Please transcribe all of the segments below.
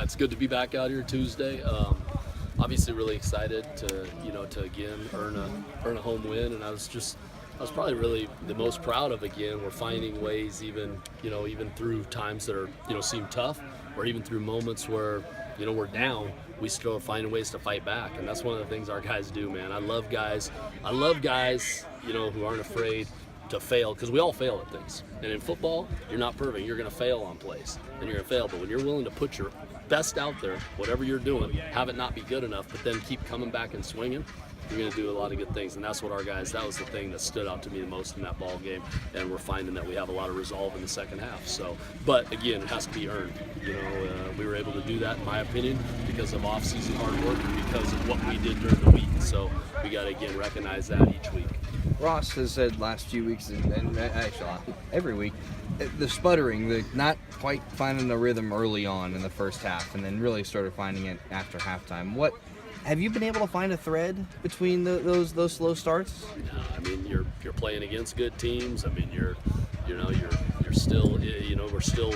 it's good to be back out here Tuesday. Obviously really excited to again earn a home win, and I was probably really the most proud of, again, we're finding ways even through times that are, seem tough, or even through moments where, we're down, we still are finding ways to fight back. And that's one of the things our guys do, man. I love guys, who aren't afraid to fail, because we all fail at things. And in football, you're not perfect. You're going to fail on plays, and you're going to fail. But when you're willing to put your best out there, whatever you're doing, have it not be good enough, but then keep coming back and swinging, you're going to do a lot of good things. And that's what that was the thing that stood out to me the most in that ball game. And we're finding that we have a lot of resolve in the second half. So, but again, it has to be earned. We were able to do that, in my opinion, because of off-season hard work and because of what we did during the week. So we got to, again, recognize that each week. Ross has said last few weeks, and actually every week, the sputtering, the not quite finding the rhythm early on in the first half, and then really started finding it after halftime. What have you been able to find a thread between those slow starts? No, I mean you're playing against good teams. I mean you're still we're still.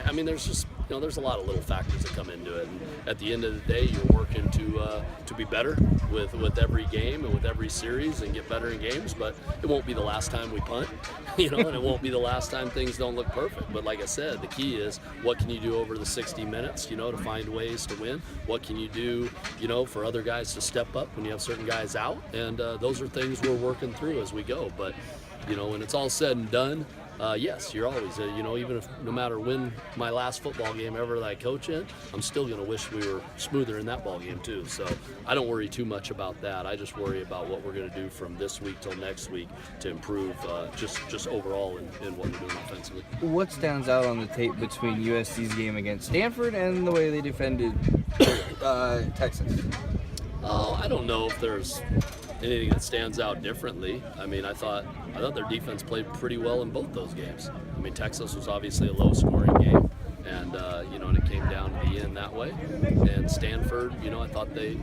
I mean there's just there's a lot of little factors that come into it. And at the end of the day, you're working to be better with every game and with every series and get better in games. But it won't be the last time we punt, and it won't be the last time things don't look perfect. But like I said, the key is what can you do over the 60 minutes, to find ways to win. What can you do, for other guys to step up when you have certain guys out. And those are things we're working through as we go. But, when it's all said and done, yes, you're always, even if no matter when my last football game ever that I coach in, I'm still going to wish we were smoother in that ball game too. So I don't worry too much about that. I just worry about what we're going to do from this week till next week to improve just overall in what we're doing offensively. What stands out on the tape between USC's game against Stanford and the way they defended Texas? Oh, I don't know if there's anything that stands out differently. I mean, I thought their defense played pretty well in both those games. I mean, Texas was obviously a low-scoring game, and and it came down to the end that way. And Stanford, I thought they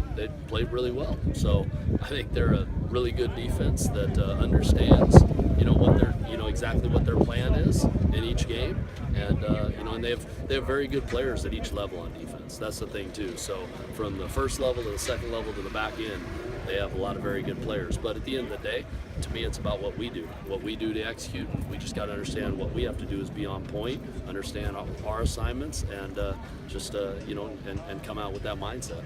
played really well. So I think they're a really good defense that understands, what their exactly what their plan is in each game, and and they have very good players at each level on defense. That's the thing too. So from the first level to the second level to the back end, they have a lot of very good players. But at the end of the day, to me, it's about what we do to execute. We just got to understand what we have to do is be on point, understand our assignments, and and come out with that mindset.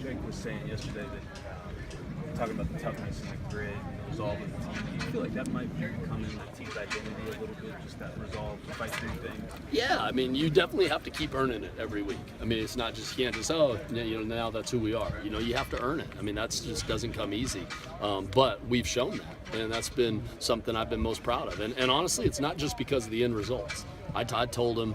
Jake was saying yesterday that talking about the toughness and the grit and the resolve of the team. Do you feel like that might come in the team's identity a little bit, just that resolve to fight through things? Yeah, I mean, you definitely have to keep earning it every week. I mean, it's not just, you can't just, now that's who we are. You have to earn it. I mean, that just doesn't come easy. But we've shown that, and that's been something I've been most proud of. And honestly, it's not just because of the end results. I told him,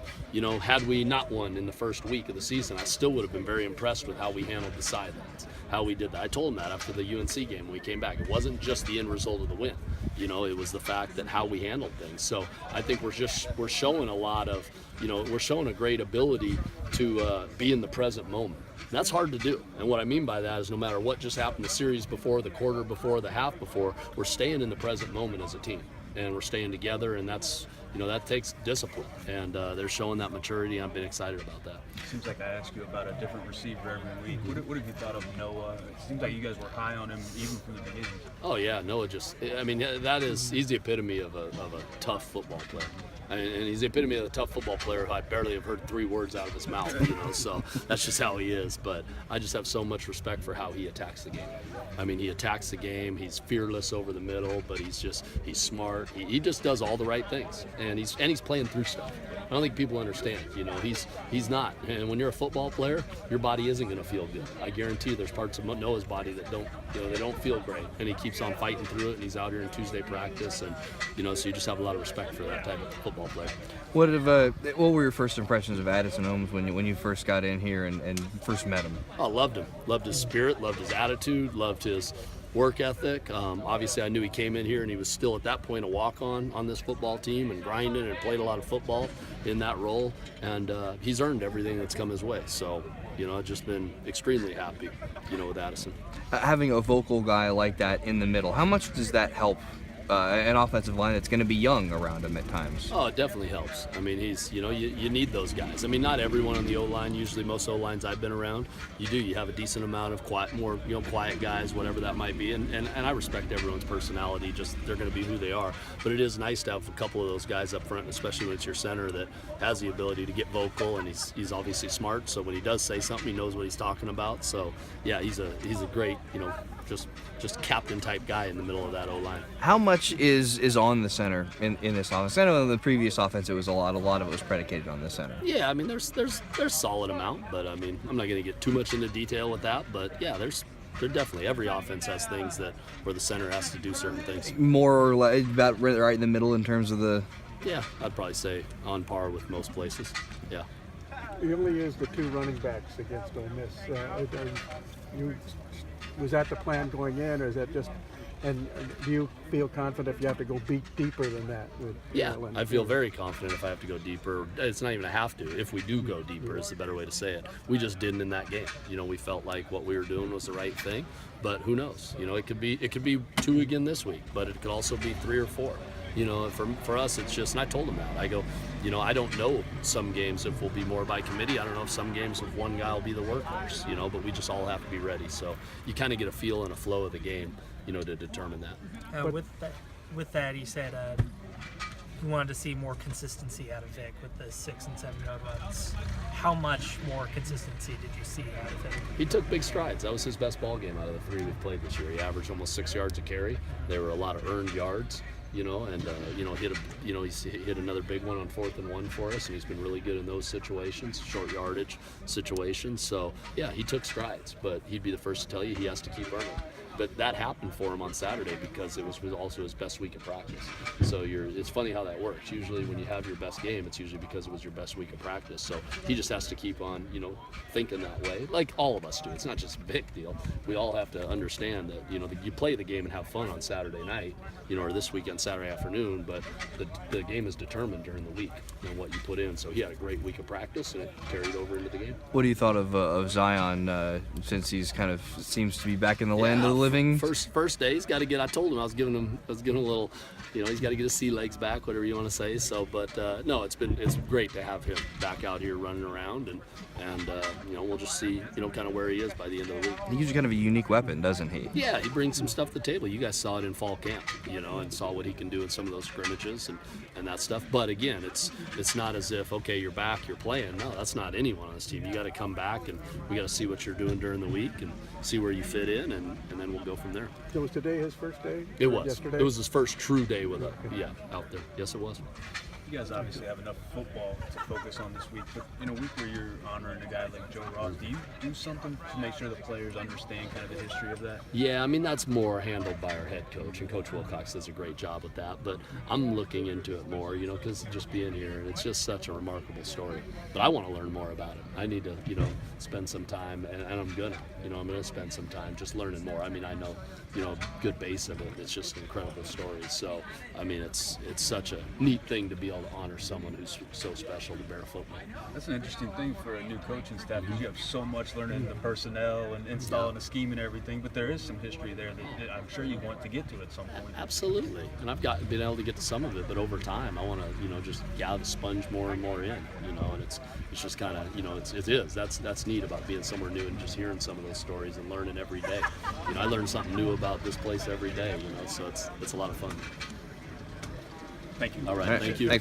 had we not won in the first week of the season, I still would have been very impressed with how we handled the sidelines, how we did that. I told him that after the UNC game when we came back. It wasn't just the end result of the win. It was the fact that how we handled things. So I think we're showing a lot of, we're showing a great ability to be in the present moment. And that's hard to do. And what I mean by that is no matter what just happened the series before, the quarter before, the half before, we're staying in the present moment as a team. And we're staying together, and that's, that takes discipline. And they're showing that maturity, and I've been excited about that. It seems like I ask you about a different receiver every week. What have you thought of Noah? It seems like you guys were high on him even from the beginning. Oh, yeah, Noah he's the epitome of a tough football player. And he's the epitome of a tough football player who I barely have heard 3 words out of his mouth, so that's just how he is. But I just have so much respect for how he attacks the game. I mean, he attacks the game, he's fearless over the middle, but he's smart. He just does all the right things, and he's playing through stuff. I don't think people understand, he's not. And when you're a football player, your body isn't going to feel good. I guarantee you there's parts of Noah's body that they don't feel great, and he keeps on fighting through it, and he's out here in Tuesday practice, and so you just have a lot of respect for that type of football player. What were your first impressions of Addison Holmes when you first got in here and first met him? I loved him. Loved his spirit, loved his attitude, loved his work ethic. Obviously, I knew he came in here and he was still at that point a walk-on on this football team and grinding and played a lot of football in that role. And he's earned everything that's come his way. So, I've just been extremely happy, with Addison. Having a vocal guy like that in the middle, how much does that help an offensive line that's going to be young around him at times. Oh, it definitely helps. I mean, he's, you need those guys. I mean, not everyone on the O-line. Usually, most O-lines I've been around, you have a decent amount of quiet guys, whatever that might be. And I respect everyone's personality. Just they're going to be who they are. But it is nice to have a couple of those guys up front, especially when it's your center that has the ability to get vocal, and he's obviously smart. So when he does say something, he knows what he's talking about. So yeah, he's a great, just captain type guy in the middle of that O-line. How much is on the center in this offense? I know in the previous offense it was a lot of it was predicated on the center. Yeah, I mean there's solid amount, but I mean I'm not going to get too much into detail with that. But yeah, there definitely, every offense has things where the center has to do certain things. More or less about right in the middle in terms of the. Yeah, I'd probably say on par with most places. Yeah. He only used the 2 running backs against Ole Miss. Was that the plan going in, or is that just? And do you feel confident if you have to go deeper than that? Yeah, I feel very confident if I have to go deeper. It's not even a have to. If we do go deeper is the better way to say it. We just didn't in that game. We felt like what we were doing was the right thing, but who knows? It could be 2 again this week, but it could also be 3 or 4. For us, it's just, and I told him that. I go, I don't know some games if we'll be more by committee. I don't know if some games if one guy will be the workhorse, but we just all have to be ready. So you kind of get a feel and a flow of the game, to determine that. With that, he said he wanted to see more consistency out of Vic with the 6 and 7 yard runs. How much more consistency did you see out of Vic? He took big strides. That was his best ball game out of the 3 we've played this year. He averaged almost 6 yards a carry. There were a lot of earned yards. He's hit another big one on 4th and 1 for us, and he's been really good in those situations, short yardage situations. So yeah, he took strides, but he'd be the first to tell you he has to keep earning. But that happened for him on Saturday because it was also his best week of practice. So it's funny how that works. Usually when you have your best game, it's usually because it was your best week of practice. So he just has to keep on, thinking that way, like all of us do. It's not just a big deal. We all have to understand that, you play the game and have fun on Saturday night, or this weekend, Saturday afternoon, but the game is determined during the week, what you put in. So he had a great week of practice, and it carried over into the game. What do you thought of Zion since he's kind of seems to be back in the land of the living? First day, he's got to get. I told him I was giving him a little, he's got to get his sea legs back, whatever you want to say. So, but no, it's great to have him back out here running around, and we'll just see, kind of where he is by the end of the week. He's kind of a unique weapon, doesn't he? Yeah, he brings some stuff to the table. You guys saw it in fall camp, and saw what he can do in some of those scrimmages and that stuff. But again, it's not as if, okay, you're back, you're playing. No, that's not anyone on this team. You got to come back, and we got to see what you're doing during the week and see where you fit in, and then we'll go from there. So was today his first day? It was. Yesterday? It was his first true day with it. Yeah, out there. Yes, it was. You guys obviously have enough football to focus on this week, but in a week where you're honoring a guy like Joe Ross, do you do something to make sure the players understand kind of the history of that? Yeah, I mean, that's more handled by our head coach, and Coach Wilcox does a great job with that, but I'm looking into it more, because just being here, and it's just such a remarkable story. But I want to learn more about it. I need to, spend some time, and I'm gonna, I'm gonna spend some time just learning more. I mean, I know, a good base of it. It's just an incredible story. So, I mean, it's such a neat thing to be able to honor someone who's so special to Bear football. That's an interesting thing for a new coaching staff because you have so much learning the personnel and installing the scheme and everything, but there is some history there that I'm sure you want to get to at some point. Absolutely, and I've been able to get to some of it, but over time I want to, just gather the sponge more and more in, and it's just kind of, that's neat about being somewhere new and just hearing some of those stories and learning every day. I learn something new about this place every day, so it's a lot of fun. Thank you. All right. Thank you.